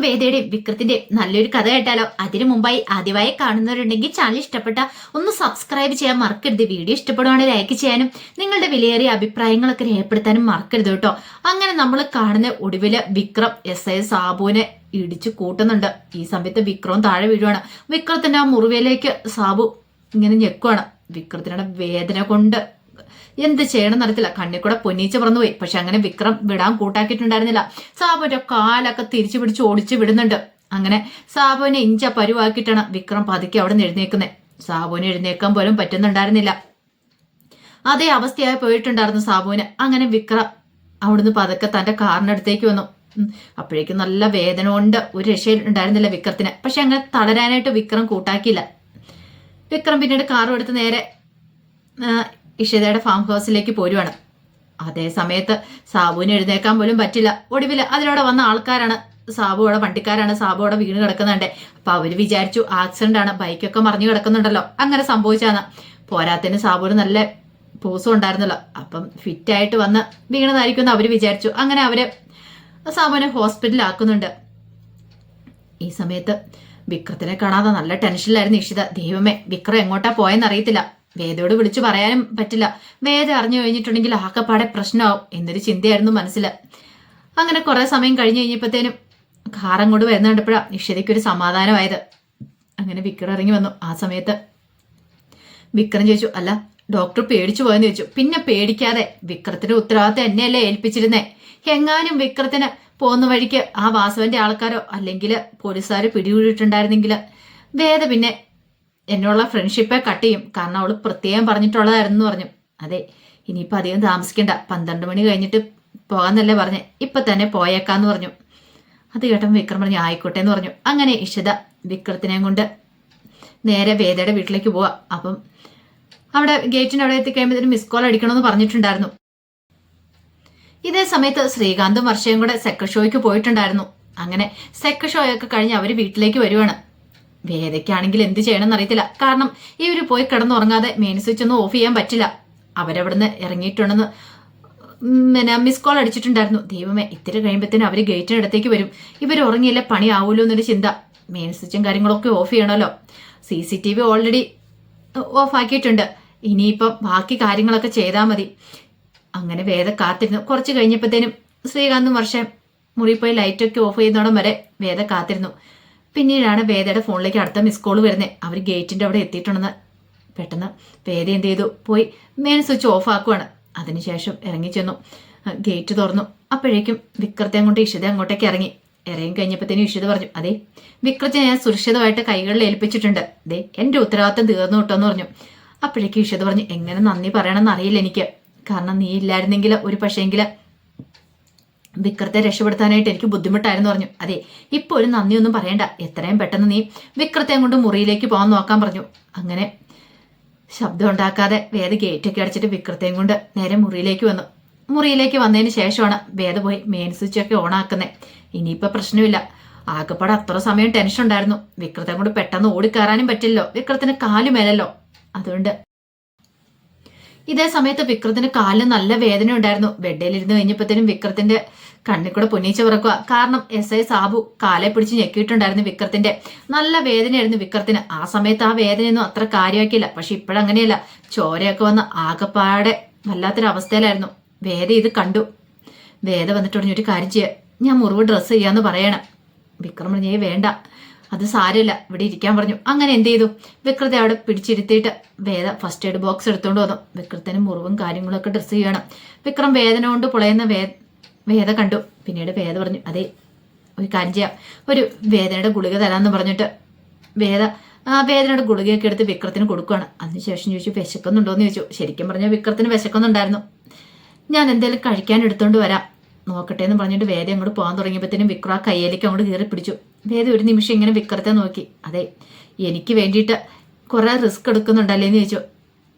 നമുക്ക് വേദയുടെയും വിക്രത്തിന്റെയും നല്ലൊരു കഥ കേട്ടാലോ? അതിനു മുമ്പായി ആദ്യമായി കാണുന്നവരുണ്ടെങ്കിൽ ചാനൽ ഇഷ്ടപ്പെട്ട ഒന്ന് സബ്സ്ക്രൈബ് ചെയ്യാൻ മറക്കരുത്. വീഡിയോ ഇഷ്ടപ്പെടുവാണെങ്കിൽ ലൈക്ക് ചെയ്യാനും നിങ്ങളുടെ വിലയേറിയ അഭിപ്രായങ്ങളൊക്കെ രേഖപ്പെടുത്താനും മറക്കരുത് കേട്ടോ. അങ്ങനെ നമ്മൾ കാണുന്ന ഒടുവില് വിക്രം SI സാബുവിനെ ഇടിച്ചു കൂട്ടുന്നുണ്ട്. ഈ സമയത്ത് വിക്രവും താഴെ വീഴുവാണ്. വിക്രത്തിന്റെ ആ മുറിവിലേക്ക് സാബു ഇങ്ങനെ ഞെക്കുവാണ്. വിക്രത്തിനുള്ള വേദന കൊണ്ട് എന്ത് ചെയ്യണം എന്നറിയത്തില്ല. കണ്ണിൽ കൂടെ പൊന്നീച്ച പറന്നുപോയി. പക്ഷെ അങ്ങനെ വിക്രം വിടാൻ കൂട്ടാക്കിയിട്ടുണ്ടായിരുന്നില്ല. സാബുവിന്റെ കാലൊക്കെ തിരിച്ചു പിടിച്ച് ഓടിച്ചു വിടുന്നുണ്ട്. അങ്ങനെ സാബുവിനെ ഇഞ്ച പരുവാക്കിയിട്ടാണ് വിക്രം പതുക്കെ അവിടെ നിന്ന് എഴുന്നേക്കുന്നത്. സാബുവിനെ എഴുന്നേക്കാൻ പോലും പറ്റുന്നുണ്ടായിരുന്നില്ല. അതേ അവസ്ഥയായി പോയിട്ടുണ്ടായിരുന്നു സാബുവിന്. അങ്ങനെ വിക്രം അവിടുന്ന് പതുക്കെ തന്റെ കാറിനടുത്തേക്ക് വന്നു. അപ്പോഴേക്കും നല്ല വേദന കൊണ്ട് ഒരു രക്ഷയിൽ ഉണ്ടായിരുന്നില്ല വിക്രത്തിന്. പക്ഷെ അങ്ങനെ തളരാനായിട്ട് വിക്രം കൂട്ടാക്കിയില്ല. വിക്രം പിന്നീട് കാറും എടുത്ത് നേരെ ഇഷിതയുടെ ഫാം ഹൗസിലേക്ക് പോരുവാണ്. അതേ സമയത്ത് സാബുവിന് എഴുന്നേക്കാൻ പോലും പറ്റില്ല. ഒടുവിൽ അതിലൂടെ വന്ന ആൾക്കാരാണ് സാബുവിടെ വണ്ടിക്കാരാണ് സാബുവിടെ വീണ് കിടക്കുന്നുണ്ട്. അപ്പൊ അവര് വിചാരിച്ചു ആക്സിഡന്റ് ആണ്, ബൈക്കൊക്കെ മറിഞ്ഞു കിടക്കുന്നുണ്ടല്ലോ, അങ്ങനെ സംഭവിച്ചാണ്. പോരാത്തിന് സാബുവിന് നല്ല പൂസം ഉണ്ടായിരുന്നല്ലോ, അപ്പം ഫിറ്റായിട്ട് വന്ന് വീണതായിരിക്കും എന്ന് അവര് വിചാരിച്ചു. അങ്ങനെ അവര് സാബുവിനെ ഹോസ്പിറ്റലിൽ ആക്കുന്നുണ്ട്. ഈ സമയത്ത് വിക്രത്തിനെ കാണാതെ നല്ല ടെൻഷനിലായിരുന്നു ഇഷിത. ദൈവമേ, വിക്രം എങ്ങോട്ടാ പോയെന്നറിയത്തില്ല. വേദയോട് വിളിച്ചു പറയാനും പറ്റില്ല. വേദ അറിഞ്ഞു കഴിഞ്ഞിട്ടുണ്ടെങ്കിൽ ആകെപ്പാടെ പ്രശ്നമാവും എന്നൊരു ചിന്തയായിരുന്നു മനസ്സിൽ. അങ്ങനെ കുറെ സമയം കഴിഞ്ഞ് കഴിഞ്ഞപ്പോഴത്തേനും കാറങ്ങോട്ട് വരുന്ന കണ്ടപ്പോഴാണ് ഇഷിതയ്ക്കൊരു സമാധാനമായത്. അങ്ങനെ വിക്രം ഇറങ്ങി വന്നു. ആ സമയത്ത് വിക്രം ചോദിച്ചു, അല്ല ഡോക്ടർ പേടിച്ചു പോയെന്ന് ചോദിച്ചു. പിന്നെ പേടിക്കാതെ, വിക്രത്തിന്റെ ഉത്തരവാദിത്തം എന്നെയല്ലേ ഏൽപ്പിച്ചിരുന്നേ. എങ്ങാനും വിക്രത്തിന് പോകുന്ന വഴിക്ക് ആ വാസവന്റെ ആൾക്കാരോ അല്ലെങ്കിൽ പോലീസുകാരോ പിടികൂടിയിട്ടുണ്ടായിരുന്നെങ്കിൽ വേദ പിന്നെ എന്നോടുള്ള ഫ്രണ്ട്ഷിപ്പെ കട്ട് ചെയ്യും. കാരണം അവള് പ്രത്യേകം പറഞ്ഞിട്ടുള്ളതായിരുന്നു പറഞ്ഞു. അതെ, ഇനിയിപ്പോൾ അധികം താമസിക്കണ്ട, 12 മണി കഴിഞ്ഞിട്ട് പോകാന്നല്ലേ പറഞ്ഞേ, ഇപ്പൊ തന്നെ പോയേക്കാന്ന് പറഞ്ഞു. അത് കേട്ടപ്പോൾ വിക്രം പറഞ്ഞു ആയിക്കോട്ടെ എന്ന് പറഞ്ഞു. അങ്ങനെ ഇഷിത വിക്രത്തിനെയും കൊണ്ട് നേരെ വേദയുടെ വീട്ടിലേക്ക് പോവാ. അപ്പം അവിടെ ഗേറ്റിന്റെ അവിടെ എത്തിക്കഴിയുമ്പോഴത്തേനും മിസ് കോൾ അടിക്കണമെന്ന് പറഞ്ഞിട്ടുണ്ടായിരുന്നു. ഇതേ സമയത്ത് ശ്രീകാന്തും വർഷയും കൂടെ സെക്കൻഡ് ഷോയ്ക്ക് പോയിട്ടുണ്ടായിരുന്നു. അങ്ങനെ സെക്കൻഡ് ഷോയൊക്കെ കഴിഞ്ഞ് അവര് വീട്ടിലേക്ക് വരുവാണ്. വേദയ്ക്കാണെങ്കിൽ എന്ത് ചെയ്യണമെന്ന് അറിയത്തില്ല. കാരണം ഇവര് പോയി കിടന്നുറങ്ങാതെ മെയിൻ സ്വിച്ച് ഒന്നും ഓഫ് ചെയ്യാൻ പറ്റില്ല. അവരവിടുന്ന് ഇറങ്ങിയിട്ടുണ്ടെന്ന് പിന്നെ മിസ് കോൾ അടിച്ചിട്ടുണ്ടായിരുന്നു. ദൈവമേ, ഇത്തിരി കഴിയുമ്പോഴത്തേനും അവര് ഗേറ്റിനടുത്തേക്ക് വരും. ഇവർ ഉറങ്ങിയില്ല പണി ആവൂല്ലോ എന്നൊരു ചിന്ത. മെയിൻ സ്വിച്ചും കാര്യങ്ങളൊക്കെ ഓഫ് ചെയ്യണമല്ലോ. CCTV ഓൾറെഡി ഓഫ് ആക്കിയിട്ടുണ്ട്. ഇനിയിപ്പം ബാക്കി കാര്യങ്ങളൊക്കെ ചെയ്താൽ മതി. അങ്ങനെ വേദ കാത്തിരുന്നു. കുറച്ച് കഴിഞ്ഞപ്പോഴത്തേനും ശ്രീകാന്തും വർഷം മുറി പോയി ലൈറ്റൊക്കെ ഓഫ് ചെയ്യുന്നോടം വരെ വേദ കാത്തിരുന്നു. പിന്നീടാണ് വേദയുടെ ഫോണിലേക്ക് അടുത്ത മിസ് കോൾ വരുന്നത്. അവർ ഗേറ്റിന്റെ അവിടെ എത്തിയിട്ടുണ്ടെന്ന്. പെട്ടെന്ന് വേദ എന്ത് ചെയ്തു, പോയി മെയിൻ സ്വിച്ച് ഓഫ് ആക്കുവാണ്. അതിനുശേഷം ഇറങ്ങിച്ചെന്നു. ഗേറ്റ് തുറന്നു. അപ്പോഴേക്കും വിക്രത്തെ കൊണ്ട് ഇഷിത അങ്ങോട്ടേക്ക് ഇറങ്ങി കഴിഞ്ഞപ്പോഴത്തേനും ഇഷിത പറഞ്ഞു, അതെ വിക്രത്തെ ഞാൻ സുരക്ഷിതമായിട്ട് കൈകളിൽ ഏൽപ്പിച്ചിട്ടുണ്ട്. അതെ, എന്റെ ഉത്തരവാദിത്തം തീർന്നു കിട്ടുമെന്ന് പറഞ്ഞു. അപ്പോഴേക്കും ഇഷിത പറഞ്ഞു, എങ്ങനെ നന്ദി പറയണമെന്ന് അറിയില്ല എനിക്ക്. കാരണം നീ ഇല്ലായിരുന്നെങ്കിൽ ഒരു പക്ഷേങ്കിൽ വിക്രത്തെ രക്ഷപ്പെടുത്താനായിട്ട് എനിക്ക് ബുദ്ധിമുട്ടായിരുന്നു പറഞ്ഞു. അതെ, ഇപ്പൊ ഒരു നന്ദിയൊന്നും പറയണ്ട, എത്രയും പെട്ടെന്ന് നീ വിക്രത്തെ കൊണ്ട് മുറിയിലേക്ക് പോകാൻ നോക്കാൻ പറഞ്ഞു. അങ്ങനെ ശബ്ദം ഉണ്ടാക്കാതെ വേദ ഗേറ്റൊക്കെ അടച്ചിട്ട് വിക്രത്തെയും കൊണ്ട് നേരെ മുറിയിലേക്ക് വന്നു. മുറിയിലേക്ക് വന്നതിന് ശേഷമാണ് വേദ പോയി മെയിൻ സ്വിച്ചൊക്കെ ഓൺ ആക്കുന്നത്. ഇനിയിപ്പോ പ്രശ്നമില്ല. ആകെപ്പാടെ അത്ര സമയം ടെൻഷൻ ഉണ്ടായിരുന്നു. വിക്രത്തെ കൊണ്ട് പെട്ടെന്ന് ഓടിക്കയറാനും പറ്റില്ലല്ലോ, വിക്രത്തിന് കാലുമേലല്ലോ. അതുകൊണ്ട് ഇതേ സമയത്ത് വിക്രത്തിന് കാലിന് നല്ല വേദന ഉണ്ടായിരുന്നു. ബെഡിലിരുന്ന് കഴിഞ്ഞപ്പോഴത്തേനും വിക്രത്തിന്റെ കണ്ണിൽ കൂടെ പൊന്നീച്ച പിറക്കുക. കാരണം SI സാബു കാലെ പിടിച്ച് ഞെക്കിയിട്ടുണ്ടായിരുന്നു വിക്രത്തിന്റെ. നല്ല വേദനയായിരുന്നു വിക്രത്തിന്. ആ സമയത്ത് ആ വേദനയൊന്നും അത്ര കാര്യമാക്കിയില്ല. പക്ഷെ ഇപ്പോഴങ്ങനെയല്ല. ചോരയൊക്കെ വന്ന് ആകെപ്പാടെ വല്ലാത്തൊരവസ്ഥയിലായിരുന്നു. വേദ ഇത് കണ്ടു. വേദ വന്നിട്ട് പറഞ്ഞു, ഒരു കാര്യം ചെയ്യുക, ഞാൻ മുറിവ് ഡ്രസ്സ് ചെയ്യാന്ന് പറയണം. വിക്രം പറഞ്ഞു, വേണ്ട, അത് സാരമില്ല, ഇവിടെ ഇരിക്കാൻ പറഞ്ഞു. അങ്ങനെ എന്ത് ചെയ്തു, വിക്രത്തെ അവിടെ പിടിച്ചിരുത്തിയിട്ട് വേദ ഫസ്റ്റ് എയ്ഡ് ബോക്സ് എടുത്തുകൊണ്ട് വന്നു. വിക്രത്തിന് മുറിവും കാര്യങ്ങളൊക്കെ ഡ്രസ്സ് ചെയ്യണം. വിക്രം വേദന കൊണ്ട് പുളയുന്ന വേദ കണ്ടു. പിന്നീട് വേദ പറഞ്ഞു, അതെ ഒരു കാര്യം ചെയ്യാം, ഒരു വേദനയുടെ ഗുളിക തരാമെന്ന് പറഞ്ഞിട്ട് വേദ ആ വേദനയുടെ ഗുളികയൊക്കെ എടുത്ത് വിക്രത്തിന് കൊടുക്കുകയാണ്. അതിനുശേഷം ചോദിച്ചു, വിശക്കുന്നുണ്ടോയെന്ന് ചോദിച്ചു. ശരിക്കും പറഞ്ഞാൽ വിക്രത്തിന് വിശക്കുന്നുണ്ടായിരുന്നു. ഞാൻ എന്തെങ്കിലും കഴിക്കാൻ എടുത്തോണ്ട് വരാം, നോക്കട്ടെ എന്ന് പറഞ്ഞിട്ട് വേദ അങ്ങോട്ട് പോകാൻ തുടങ്ങിയപ്പോഴത്തേനും വിക്രം ആ കയ്യിലേക്ക് അങ്ങോട്ട് കയറി പിടിച്ചു. വേദ ഒരു നിമിഷം ഇങ്ങനെ വിക്രത്തെ നോക്കി. അതെ, എനിക്ക് വേണ്ടിയിട്ട് കുറെ റിസ്ക് എടുക്കുന്നുണ്ടല്ലേ എന്ന് ചോദിച്ചു.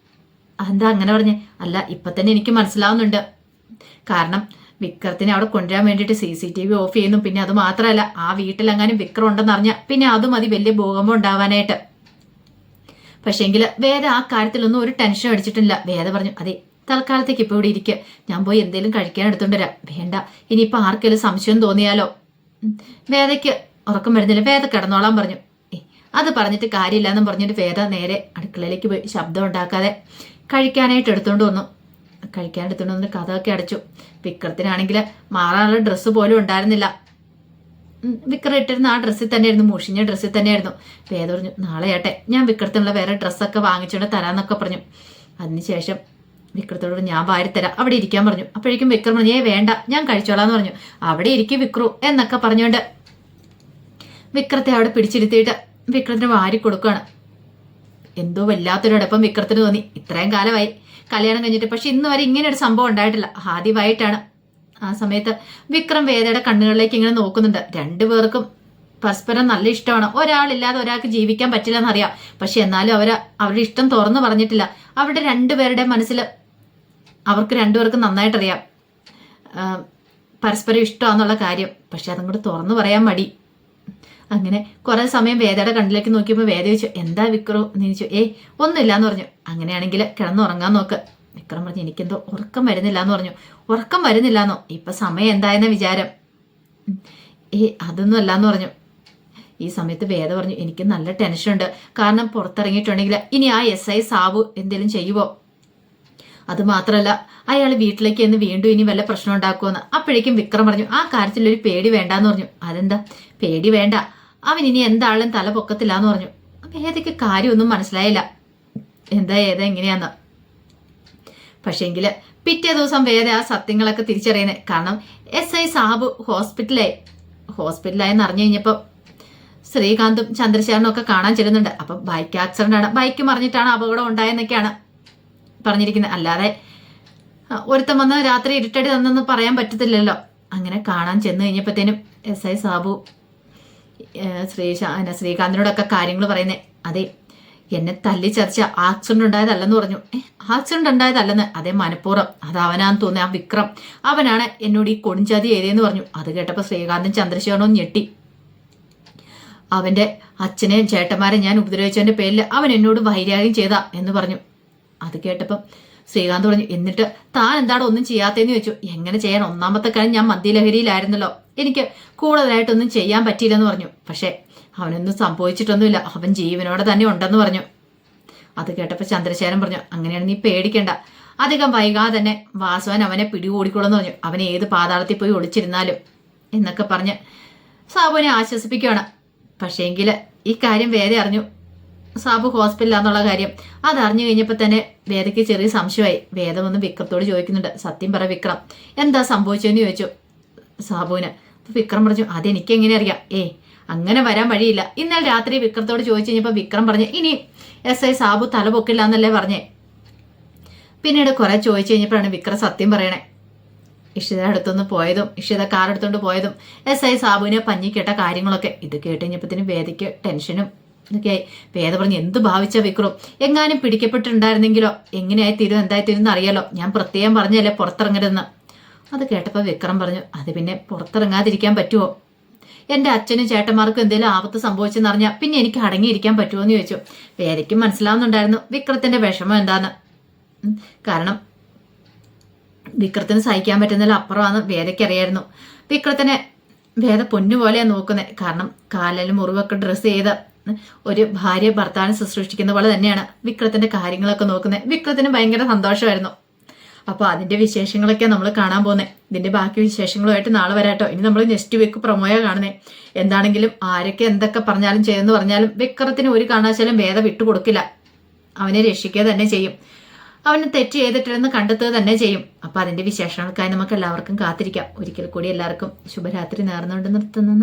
എന്താ അങ്ങനെ പറഞ്ഞേ? അല്ല, ഇപ്പൊ തന്നെ എനിക്ക് മനസ്സിലാവുന്നുണ്ട്. കാരണം വിക്രത്തിനെ അവിടെ കൊണ്ടുവരാൻ വേണ്ടിയിട്ട് CCTV ഓഫ് ചെയ്യുന്നു. പിന്നെ അത് മാത്രമല്ല, ആ വീട്ടിലെങ്ങാനും വിക്രം ഉണ്ടെന്ന് അറിഞ്ഞാൽ പിന്നെ അതും മതി വലിയ ഭൂകമ്പം ഉണ്ടാവാനായിട്ട്. പക്ഷേങ്കിൽ വേദ ആ കാര്യത്തിലൊന്നും ഒരു ടെൻഷൻ അടിച്ചിട്ടില്ല. വേദ പറഞ്ഞു, അതെ തൽക്കാലത്തേക്ക് ഇപ്പോൾ ഇവിടെ ഇരിക്കുക, ഞാൻ പോയി എന്തെങ്കിലും കഴിക്കാൻ എടുത്തോണ്ട് വരാം. വേണ്ട, ഇനിയിപ്പോൾ ആർക്കെങ്കിലും സംശയം തോന്നിയാലോ. വേദയ്ക്ക് ഉറക്കം വരുന്നില്ല, വേദ കിടന്നോളാൻ പറഞ്ഞു. അത് പറഞ്ഞിട്ട് കാര്യമില്ല എന്നും പറഞ്ഞിട്ട് വേദ നേരെ അടുക്കളയിലേക്ക് പോയി ശബ്ദം ഉണ്ടാക്കാതെ കഴിക്കാനായിട്ട് എടുത്തുകൊണ്ട് വന്നു. വന്നിട്ട് കഥയൊക്കെ അടച്ചു. വിക്രത്തിനാണെങ്കിൽ മാറാനുള്ള ഡ്രസ്സ് പോലും ഉണ്ടായിരുന്നില്ല. വിക്രം ഇട്ടിരുന്ന ആ ഡ്രസ്സിൽ തന്നെയായിരുന്നു, മുഷിഞ്ഞ ഡ്രസ്സിൽ തന്നെയായിരുന്നു. വേദ പറഞ്ഞു, നാളെ ആട്ടെ ഞാൻ വിക്രത്തിനുള്ള വേറെ ഡ്രസ്സൊക്കെ വാങ്ങിച്ചുകൊണ്ട് തരാമെന്നൊക്കെ പറഞ്ഞു. അതിനുശേഷം വിക്രത്തോട് ഞാൻ വാരിത്തരാം, അവിടെ ഇരിക്കാൻ പറഞ്ഞു. അപ്പോഴേക്കും വിക്രം പറഞ്ഞു, വേണ്ട ഞാൻ കഴിച്ചോളാന്ന് പറഞ്ഞു. അവിടെ ഇരിക്കും വിക്രു എന്നൊക്കെ പറഞ്ഞുകൊണ്ട് വിക്രത്തെ അവിടെ പിടിച്ചിരുത്തിയിട്ട് വിക്രത്തിന് വാരി കൊടുക്കുകയാണ്. എന്തോ വല്ലാത്തൊരടപ്പം വിക്രത്തിന് തോന്നി. ഇത്രയും കാലമായി കല്യാണം കഴിഞ്ഞിട്ട്, പക്ഷെ ഇന്ന് വരെ ഇങ്ങനെ ഒരു സംഭവം ഉണ്ടായിട്ടില്ല, ആദ്യമായിട്ടാണ്. ആ സമയത്ത് വിക്രം വേദയുടെ കണ്ണുകളിലേക്ക് ഇങ്ങനെ നോക്കുന്നുണ്ട്. രണ്ടുപേർക്കും പരസ്പരം നല്ല ഇഷ്ടമാണ്. ഒരാളില്ലാതെ ഒരാൾക്ക് ജീവിക്കാൻ പറ്റില്ല എന്നറിയാം. പക്ഷെ എന്നാലും അവരുടെ ഇഷ്ടം തുറന്നു പറഞ്ഞിട്ടില്ല. അവരുടെ രണ്ടുപേരുടെ മനസ്സിൽ അവർക്ക് രണ്ടുപേർക്കും നന്നായിട്ടറിയാം പരസ്പരം ഇഷ്ടമാണെന്നുള്ള കാര്യം. പക്ഷെ അതും കൂടെ തുറന്നു പറയാൻ മടി. അങ്ങനെ കുറെ സമയം വേദയുടെ കണ്ണിലേക്ക് നോക്കിയപ്പോൾ വേദ ചോദിച്ചു, എന്താ വിക്രു എന്ന് ചോദിച്ചു. ഒന്നുമില്ല എന്ന് പറഞ്ഞു. അങ്ങനെയാണെങ്കിൽ കിടന്നുറങ്ങാൻ നോക്ക്. വിക്രം പറഞ്ഞു, എനിക്കെന്തോ ഉറക്കം വരുന്നില്ല എന്ന് പറഞ്ഞു. ഉറക്കം വരുന്നില്ലാന്നോ? ഇപ്പൊ സമയം എന്തായെന്ന വിചാരം? അതൊന്നും അല്ലാന്ന് പറഞ്ഞു. ഈ സമയത്ത് വേദ പറഞ്ഞു, എനിക്ക് നല്ല ടെൻഷനുണ്ട്. കാരണം പുറത്തിറങ്ങിയിട്ടുണ്ടെങ്കിൽ ഇനി ആ SI സാബു എന്തെങ്കിലും ചെയ്യുവോ? അത് മാത്രമല്ല അയാൾ വീട്ടിലേക്ക് എന്ന് വീണ്ടും ഇനി വല്ല പ്രശ്നം ഉണ്ടാക്കുമെന്ന്. അപ്പോഴേക്കും വിക്രം പറഞ്ഞു, ആ കാര്യത്തിലൊരു പേടി വേണ്ടാന്ന് പറഞ്ഞു. അതെന്താ പേടി വേണ്ട, അവൻ ഇനി എന്താളും തല പൊക്കത്തില്ലാന്ന് പറഞ്ഞു. വേദയ്ക്ക് കാര്യമൊന്നും മനസ്സിലായില്ല, ഏതാ എങ്ങനെയാന്ന്. പക്ഷേങ്കില് പിറ്റേ ദിവസം വേദ ആ സത്യങ്ങളൊക്കെ തിരിച്ചറിയുന്നത്. കാരണം SI സാബു ഹോസ്പിറ്റലായെന്ന് അറിഞ്ഞു കഴിഞ്ഞപ്പോൾ ശ്രീകാന്തും ചന്ദ്രശേഖരനും ഒക്കെ കാണാൻ ചെല്ലുന്നുണ്ട്. അപ്പം ബൈക്ക് ആക്സിഡന്റ് ആണ്, ബൈക്ക് മറിഞ്ഞിട്ടാണ് അപകടം ഉണ്ടായെന്നൊക്കെയാണ് പറഞ്ഞിരിക്കുന്നത്. അല്ലാതെ ഒരുത്തം വന്ന് രാത്രി ഇരുട്ടടി തന്നെന്ന് പറയാൻ പറ്റത്തില്ലല്ലോ. അങ്ങനെ കാണാൻ ചെന്ന് കഴിഞ്ഞപ്പോഴത്തേനും SI സാബു ശ്രീകാന്തിനോടൊക്കെ കാര്യങ്ങൾ പറയുന്നേ. അതെ, എന്നെ തല്ലിച്ചതച്ച ആക്സിഡന്റ് ഉണ്ടായതല്ലെന്ന് പറഞ്ഞു. ആക്സിഡന്റ് ഉണ്ടായതല്ലെന്ന്? അതേ, മനഃപൂർവ്വം. അത് അവനാന്ന് തോന്നി, ആ വിക്രം അവനാണ് എന്നോട് ഈ കൊടുംചതി ഏതെന്ന് പറഞ്ഞു. അത് കേട്ടപ്പോൾ ശ്രീകാന്തും ചന്ദ്രശേഖരനും ഞെട്ടി. അവന്റെ അച്ഛനെയും ചേട്ടന്മാരെ ഞാൻ ഉപദ്രവിച്ചതിന്റെ പേരിൽ അവൻ എന്നോട് വൈരാഗ്യം ചെയ്താ എന്ന് പറഞ്ഞു. അത് കേട്ടപ്പം ശ്രീകാന്ത് പറഞ്ഞു, എന്നിട്ട് താൻ എന്താണ് ഒന്നും ചെയ്യാത്തതെന്ന് ചോദിച്ചു. എങ്ങനെ ചെയ്യാൻ? ഒന്നാമത്തെ കാര്യം ഞാൻ മദ്യലഹരിയിലായിരുന്നല്ലോ, എനിക്ക് കൂടുതലായിട്ടൊന്നും ചെയ്യാൻ പറ്റിയില്ലെന്ന് പറഞ്ഞു. പക്ഷെ അവനൊന്നും സംഭവിച്ചിട്ടൊന്നുമില്ല, അവൻ ജീവനോടെ തന്നെ ഉണ്ടെന്ന് പറഞ്ഞു. അത് കേട്ടപ്പോൾ ചന്ദ്രശേഖരൻ പറഞ്ഞു, അങ്ങനെയാണ് നീ പേടിക്കണ്ട, അധികം വൈകാതെ തന്നെ വാസുവൻ അവനെ പിടികൂടിക്കോളെന്ന് പറഞ്ഞു. അവൻ ഏത് പാതാളത്തിൽ പോയി ഒളിച്ചിരുന്നാലും എന്നൊക്കെ പറഞ്ഞ് സാബുവിനെ ആശ്വസിപ്പിക്കുകയാണ്. പക്ഷേങ്കിൽ ഈ കാര്യം വേദ അറിഞ്ഞു, സാബു ഹോസ്പിറ്റലാന്നുള്ള കാര്യം. അതറിഞ്ഞു കഴിഞ്ഞപ്പോൾ തന്നെ വേദയ്ക്ക് ചെറിയ സംശയമായി. വേദ വന്ന് വിക്രത്തോട് ചോദിക്കുന്നുണ്ട്, സത്യം പറ വിക്രം, എന്താ സംഭവിച്ചതെന്ന് ചോദിച്ചു സാബുവിന്. വിക്രം പറഞ്ഞു, അതെനിക്കെങ്ങനെ അറിയാം? അങ്ങനെ വരാൻ വഴിയില്ല. ഇന്നലെ രാത്രി വിക്രത്തോട് ചോദിച്ചു കഴിഞ്ഞപ്പോൾ വിക്രം പറഞ്ഞു, ഇനി SI സാബു തല പൊക്കില്ല എന്നല്ലേ പറഞ്ഞേ. പിന്നീട് കുറെ ചോദിച്ചു കഴിഞ്ഞപ്പോഴാണ് വിക്രം സത്യം പറയണേ. ഇഷിത അടുത്തൊന്ന് പോയതും ഇഷിത കാർ എടുത്തോണ്ട് പോയതും SI സാബുവിനെ പഞ്ഞിക്കേട്ട കാര്യങ്ങളൊക്കെ. ഇത് കേട്ട് കഴിഞ്ഞപ്പോഴത്തേനും വേദയ്ക്ക് ടെൻഷനും ഇതൊക്കെയായി. വേദ പറഞ്ഞു, എന്ത് ഭാവിച്ച വിക്രം, എങ്ങാനും പിടിക്കപ്പെട്ടിട്ടുണ്ടായിരുന്നെങ്കിലോ എങ്ങനെയായി തീരും എന്തായി തീരും അറിയാലോ, ഞാൻ പ്രത്യേകം പറഞ്ഞല്ലേ പുറത്തിറങ്ങരുതെന്ന്. അത് കേട്ടപ്പോൾ വിക്രം പറഞ്ഞു, അത് പിന്നെ പുറത്തിറങ്ങാതിരിക്കാൻ പറ്റുമോ? എൻ്റെ അച്ഛനും ചേട്ടന്മാർക്കും എന്തെങ്കിലും ആപത്ത് സംഭവിച്ചെന്ന് അറിഞ്ഞാൽ പിന്നെ എനിക്ക് അടങ്ങിയിരിക്കാൻ പറ്റുമോ എന്ന് ചോദിച്ചു. വേദയ്ക്കും മനസ്സിലാവുന്നുണ്ടായിരുന്നു വിക്രത്തിന്റെ വിഷമം എന്താന്ന്. കാരണം വിക്രത്തിന് സഹിക്കാൻ പറ്റുന്നതിൽ അപ്പുറമാണ് വേദയ്ക്കറിയായിരുന്നു. വിക്രത്തിനെ വേദ പൊന്നുപോലെയാണ് നോക്കുന്നത്. കാരണം കാലിലും മുറിവൊക്കെ ഡ്രസ്സ് ചെയ്ത് ഒരു ഭാര്യ ഭർത്താവിനെ ശുശ്രൂഷിക്കുന്ന പോലെ തന്നെയാണ് വിക്രത്തിന്റെ കാര്യങ്ങളൊക്കെ നോക്കുന്നത്. വിക്രത്തിന് ഭയങ്കര സന്തോഷമായിരുന്നു. അപ്പോൾ അതിന്റെ വിശേഷങ്ങളൊക്കെ നമ്മൾ കാണാൻ പോകുന്നത്. ഇതിന്റെ ബാക്കി വിശേഷങ്ങളുമായിട്ട് നാളെ വരാട്ടോ. ഇനി നമ്മൾ നെക്സ്റ്റ് വീക്ക് പ്രൊമോയാ കാണുന്നത്. എന്താണെങ്കിലും ആരൊക്കെ എന്തൊക്കെ പറഞ്ഞാലും ചെയ്തെന്ന് പറഞ്ഞാലും വിക്രത്തിന് ഒരു കാരണവശാലും വേദ വിട്ടുകൊടുക്കില്ല. അവനെ രക്ഷിക്കുക തന്നെ ചെയ്യും. അവന് തെറ്റ് ചെയ്തിട്ടില്ലെന്ന് കണ്ടെത്തുക തന്നെ ചെയ്യും. അപ്പൊ അതിന്റെ വിശേഷങ്ങൾക്കായി നമുക്ക് എല്ലാവർക്കും കാത്തിരിക്കാം. ഒരിക്കൽ കൂടി എല്ലാവർക്കും ശുഭരാത്രി നേർന്നുകൊണ്ട് നിർത്തുന്നു.